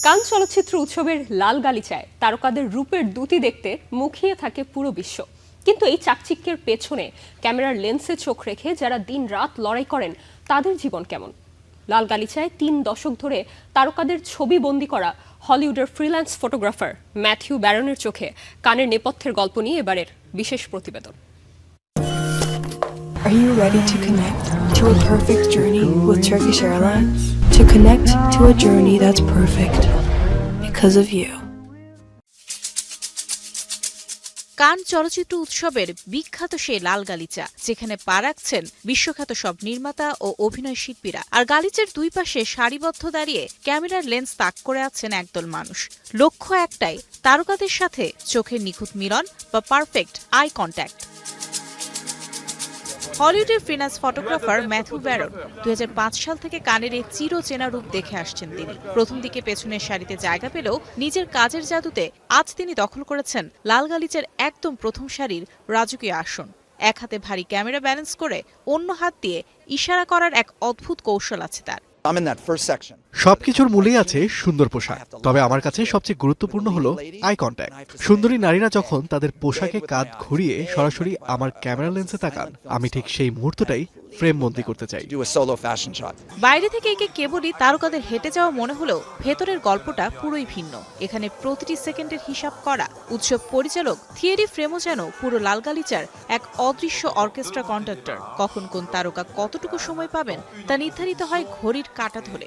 কান চলচ্চিত্র উৎসবের লাল গালিচায় তারকাদের রূপের দ্যুতি দেখতে মুখিয়ে থাকে পুরো বিশ্ব। কিন্তু এই চাকচিক্যের পেছনে ক্যামেরার লেন্সে চোখ রেখে যারা দিন রাত লড়াই করেন তাদের জীবন কেমন? লাল গালিচায় ৩ দশক ধরে তারকাদের ছবি বন্দী করা হলিউডের ফ্রিল্যান্স ফটোগ্রাফার ম্যাথিউ ব্যারনের চোখে কানের নেপথ্যের গল্প নিয়ে এবারের বিশেষ প্রতিবেদন। Are you ready to connect to a perfect journey with Turkish Airlines? To connect to a journey that's perfect because of you. কান চলচ্চিত্র উৎসবের বিখ্যাত সেই লাল গালিচা, যেখানে পা রাখছেন বিশ্বখ্যাত সব নির্মাতা ও অভিনয় শিল্পীরা। আর গালিচার দুই পাশে সারিবদ্ধ দাঁড়িয়ে ক্যামেরার লেন্স তাক করে আছেন একদল মানুষ। লক্ষ্য একটাই, তারকাদের সাথে চোখের নিখুঁত মিলন বা পারফেক্ট আই কন্ট্যাক্ট। হলিউডের ফ্রিল্যান্স ফটোগ্রাফার ম্যাথিউ ব্যারন 2005 সাল থেকে কানের এই চিরচেনা রূপ দেখে আসছেন তিনি। প্রথম দিকে পেছনের সারিতে জায়গা পেলেও নিজের কাজের জাদুতে আজ তিনি দখল করেছেন লাল গালিচার একদম প্রথম সারির রাজকীয় আসন। এক হাতে ভারী ক্যামেরা ব্যালেন্স করে অন্য হাত দিয়ে ইশারা করার এক অদ্ভুত কৌশল আছে তার। সবকিছুর মূলেই আছে সুন্দর পোশাক, তবে আমার কাছে সবচেয়ে গুরুত্বপূর্ণ হলো আই কন্ট্যাক্ট। সুন্দরী নারীরা যখন তাদের পোশাকে কাঁধ ঘুরিয়ে সরাসরি আমার ক্যামেরা লেন্সে তাকান, আমি ঠিক সেই মুহূর্তটাই ফ্রেম বন্দী করতে চাই। বাইরে থেকে একে কেবলই তারকাদের হেঁটে যাওয়া মনে হলেও ভেতরের গল্পটা পুরোই ভিন্ন। এখানে প্রতিটি সেকেন্ডের হিসাব করা। উৎসব পরিচালক থিয়েরি ফ্রেমো যেন পুরো লাল গালিচার এক অদৃশ্য অর্কেস্ট্রা কন্ডাক্টর। কখন কোন তারকা কতটুকু সময় পাবেন তা নির্ধারিত হয় ঘড়ির কাঁটা ধরে।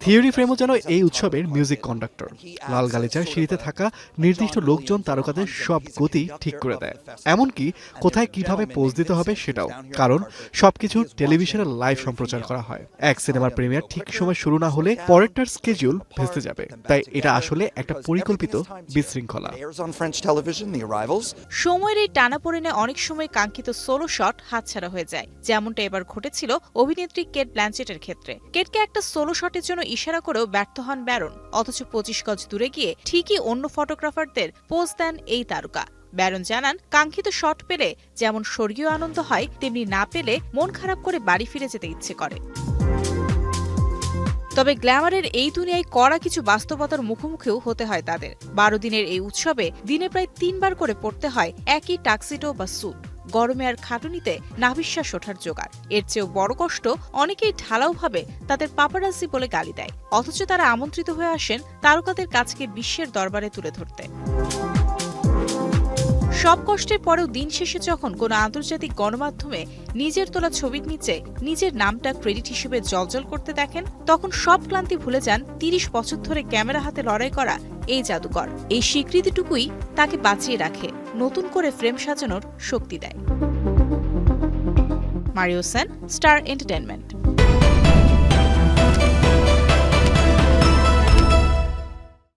থিয়েরি ফ্রেমো যেন এই উৎসবের মিউজিক কন্ডাক্টর। লাল গালিচার সিঁড়িতে থাকা নির্দিষ্ট লোকজন তারকাদের সব গতি ঠিক করে দেয়, এমনকি কোথায় কিভাবে পোজ দিতে হবে সেটাও, কারণ সবকিছু টেলিভিশনে লাইভ সম্প্রচার করা হয়। এক সিনেমার প্রিমিয়ার ঠিক সময় শুরু না হলে পরেরটার স্কেডিউল ভেস্তে যাবে, তাই এটা আসলে একটা পরিকল্পিত বিশৃঙ্খলা। সময়ের এই টানাপোড়েনে অনেক সময় কাঙ্ক্ষিত সোলো শট হাতছাড়া হয়ে যায়, যেমনটা এবার ঘটেছিল অভিনেত্রী কেট ব্ল্যানচেটের ক্ষেত্রে। কেটকে একটা সোলো শটের জন্য ইশারা করেও ব্যর্থ হন ব্যারন, অথচ 25 গজ দূরে গিয়ে ঠিকই অন্য ফটোগ্রাফারদের পোজ দেন এই তারকা। ব্যারন জানান, কাঙ্ক্ষিত শট পেলে যেমন স্বর্গীয় আনন্দ হয়, তেমনি না পেলে মন খারাপ করে বাড়ি ফিরে যেতে ইচ্ছে করে। তবে গ্ল্যামারের এই দুনিয়ায় কড়া কিছু বাস্তবতার মুখোমুখিও হতে হয় তাদের। 12 দিনের এই উৎসবে দিনে প্রায় 3 বার করে পড়তে হয় একই টাক্সিডো বা স্যুট। গরমে আর খাটুনিতে নাভিশ্বাস ওঠার জোগাড়। এর চেয়েও বড় কষ্ট, অনেকেই ঢালাওভাবে তাদের পাপারাজ্জি বলে গালি দেয়, অথচ তারা আমন্ত্রিত হয়ে আসেন তারকাদের কাজকে বিশ্বের দরবারে তুলে ধরতে। সব কষ্টের পরেও দিন শেষে যখন কোনো আন্তর্জাতিক গণমাধ্যমে নিজের তোলা ছবির নিচে নিজের নামটা ক্রেডিট হিসেবে জ্বলজ্বল করতে দেখেন, তখন সব ক্লান্তি ভুলে যান 30 বছর ধরে ক্যামেরা হাতে লড়াই করা এই জাদুকর। এই স্বীকৃতিটুকুই তাকে বাঁচিয়ে রাখে, নতুন করে ফ্রেম সাজানোর শক্তি দেয়। Mario Sen, star entertainment.